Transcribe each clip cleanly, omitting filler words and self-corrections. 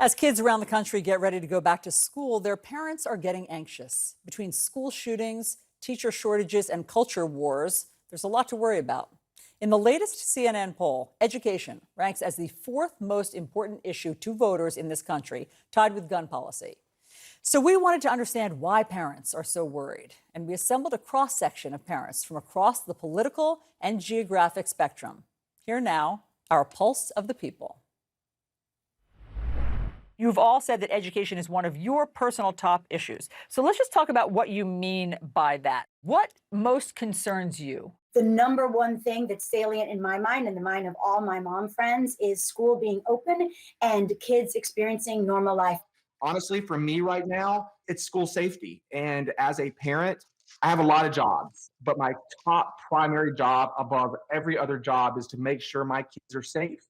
As kids around the country get ready to go back to school, their parents are getting anxious. Between school shootings, teacher shortages, and culture wars, there's a lot to worry about. In the latest CNN poll, education ranks as the fourth most important issue to voters in this country, tied with gun policy. So we wanted to understand why parents are so worried, and we assembled a cross-section of parents from across the political and geographic spectrum. Here now, our pulse of the people. You've all said that education is one of your personal top issues. So let's just talk about what you mean by that. What most concerns you? The number one thing that's salient in my mind and the mind of all my mom friends is school being open and kids experiencing normal life. Honestly, for me right now, it's school safety. And as a parent, I have a lot of jobs, but my top primary job above every other job is to make sure my kids are safe.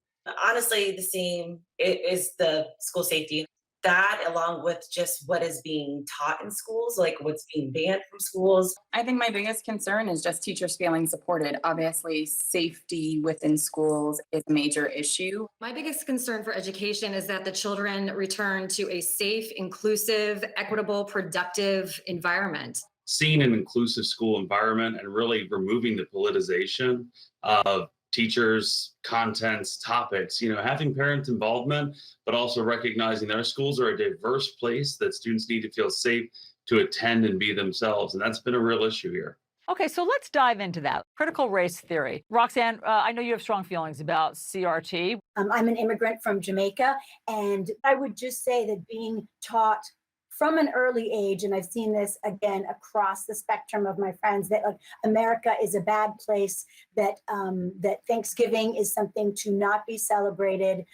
Honestly, the same is the school safety. That, along with just what is being taught in schools, like what's being banned from schools. I think my biggest concern is just teachers feeling supported. Obviously, safety within schools is a major issue. My biggest concern for education is that the children return to a safe, inclusive, equitable, productive environment. Seeing an inclusive school environment and really removing the politicization of teachers, contents, topics, having parent involvement, but also recognizing that our schools are a diverse place that students need to feel safe to attend and be themselves. And that's been a real issue here. Okay, so let's dive into that. Critical race theory. Roxanne, I know you have strong feelings about CRT. I'm an immigrant from Jamaica, and I would just say that being taught from an early age, and I've seen this again across the spectrum of my friends, that like America is a bad place, that that Thanksgiving is something to not be celebrated.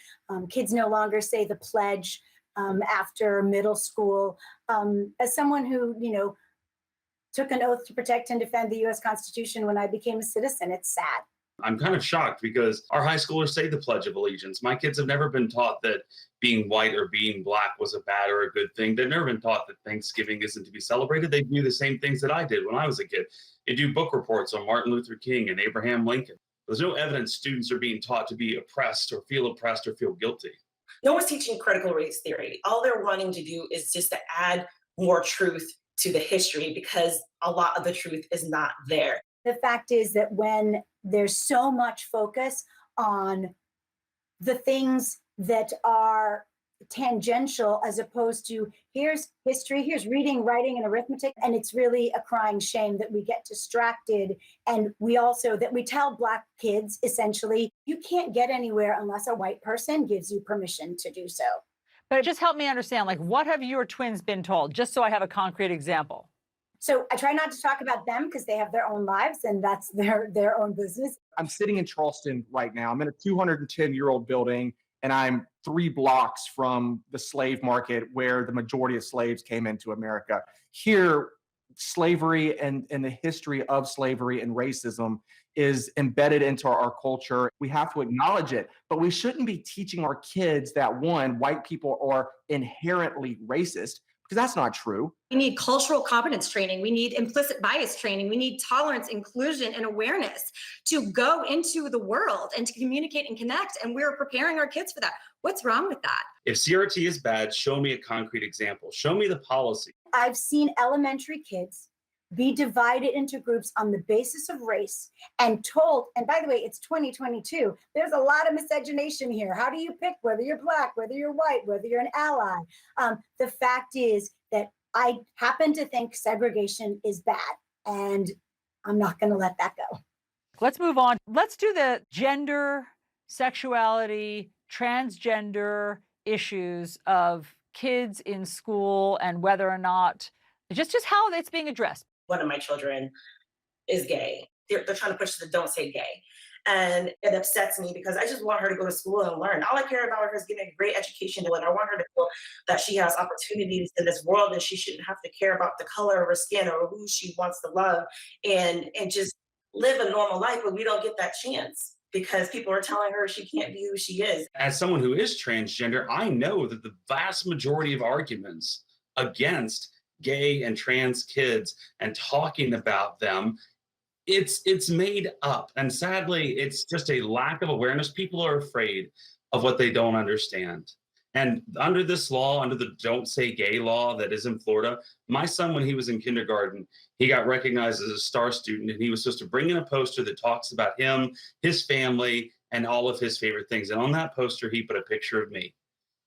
Kids no longer say the pledge after middle school. As someone who, took an oath to protect and defend the U.S. Constitution when I became a citizen, it's sad. I'm kind of shocked because our high schoolers say the Pledge of Allegiance. My kids have never been taught that being white or being black was a bad or a good thing. They've never been taught that Thanksgiving isn't to be celebrated. They do the same things that I did when I was a kid. They do book reports on Martin Luther King and Abraham Lincoln. There's no evidence students are being taught to be oppressed or feel guilty. No one's teaching critical race theory. All they're wanting to do is just to add more truth to the history because a lot of the truth is not there. The fact is that when there's so much focus on the things that are tangential as opposed to here's history, here's reading, writing, and arithmetic, and it's really a crying shame that we get distracted. And we also, that we tell Black kids, essentially, you can't get anywhere unless a white person gives you permission to do so. But just help me understand, what have your twins been told, just so I have a concrete example? So I try not to talk about them because they have their own lives and that's their own business. I'm sitting in Charleston right now. I'm in a 210-year-old building, and I'm 3 blocks from the slave market where the majority of slaves came into America. Here, slavery and the history of slavery and racism is embedded into our culture. We have to acknowledge it, but we shouldn't be teaching our kids that, one, white people are inherently racist, because that's not true. We need cultural competence training. We need implicit bias training. We need tolerance, inclusion, and awareness to go into the world and to communicate and connect. And we're preparing our kids for that. What's wrong with that? If CRT is bad, show me a concrete example. Show me the policy. I've seen elementary kids be divided into groups on the basis of race and told, and by the way, it's 2022, there's a lot of miscegenation here. How do you pick whether you're Black, whether you're white, whether you're an ally? The fact is that I happen to think segregation is bad, and I'm not going to let that go. Let's move on. Let's do the gender, sexuality, transgender issues of kids in school and whether or not, just how it's being addressed. One of my children is gay. They're trying to push the don't say gay. And it upsets me because I just want her to go to school and learn. All I care about her is getting a great education. And I want her to feel that she has opportunities in this world and she shouldn't have to care about the color of her skin or who she wants to love and just live a normal life. But we don't get that chance because people are telling her she can't be who she is. As someone who is transgender, I know that the vast majority of arguments against gay and trans kids and talking about them, it's made up. And sadly, it's just a lack of awareness. People are afraid of what they don't understand. And under this law, under the Don't Say Gay law that is in Florida, my son, when he was in kindergarten, he got recognized as a star student, and he was supposed to bring in a poster that talks about him, his family, and all of his favorite things. And on that poster, he put a picture of me.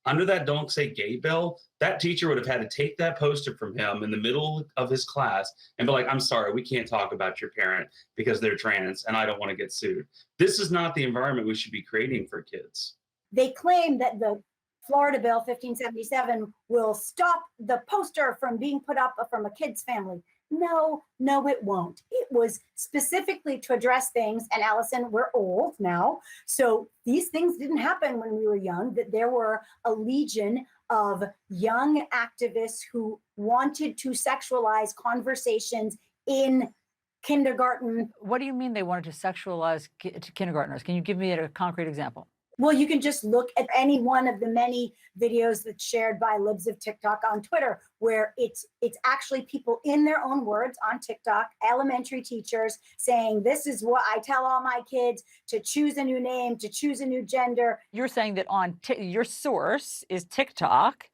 Under that Don't Say Gay bill, that teacher would have had to take that poster from him in the middle of his class and be like, I'm sorry, we can't talk about your parent because they're trans and I don't want to get sued. This is not the environment we should be creating for kids. They claim that the Florida Bill 1577 will stop the poster from being put up from a kid's family. No, it won't. It was specifically to address things. And Allison, we're old now. So these things didn't happen when we were young, that there were a legion of young activists who wanted to sexualize conversations in kindergarten. What do you mean they wanted to sexualize kindergartners? Can you give me a concrete example? Well, you can just look at any one of the many videos that's shared by Libs of TikTok on Twitter, where it's actually people in their own words on TikTok, elementary teachers saying, this is what I tell all my kids, to choose a new name, to choose a new gender. You're saying that on your source is TikTok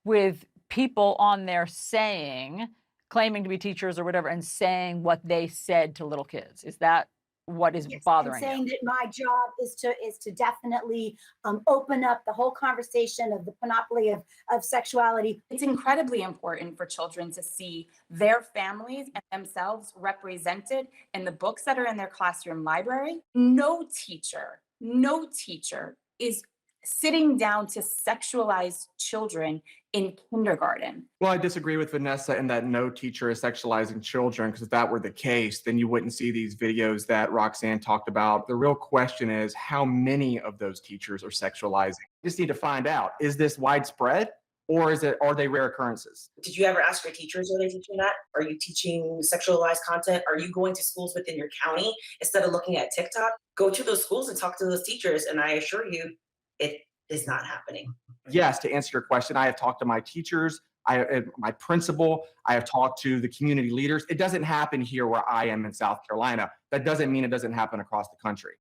with people on there claiming to be teachers or whatever, and saying what they said to little kids. Is that what is Yes, bothering and saying you? that my job is to definitely open up the whole conversation of the panoply of sexuality. It's incredibly important for children to see their families and themselves represented in the books that are in their classroom library. No teacher is sitting down to sexualize children in kindergarten. Well, I disagree with Vanessa in that no teacher is sexualizing children, because if that were the case, then you wouldn't see these videos that Roxanne talked about. The real question is how many of those teachers are sexualizing? You just need to find out, is this widespread or are they rare occurrences? Did you ever ask your teachers, are they teaching that? Are you teaching sexualized content? Are you going to schools within your county instead of looking at TikTok? Go to those schools and talk to those teachers, and I assure you, it is not happening. Yes, to answer your question, I have talked to my teachers, my principal, I have talked to the community leaders. It doesn't happen here where I am in South Carolina. That doesn't mean it doesn't happen across the country.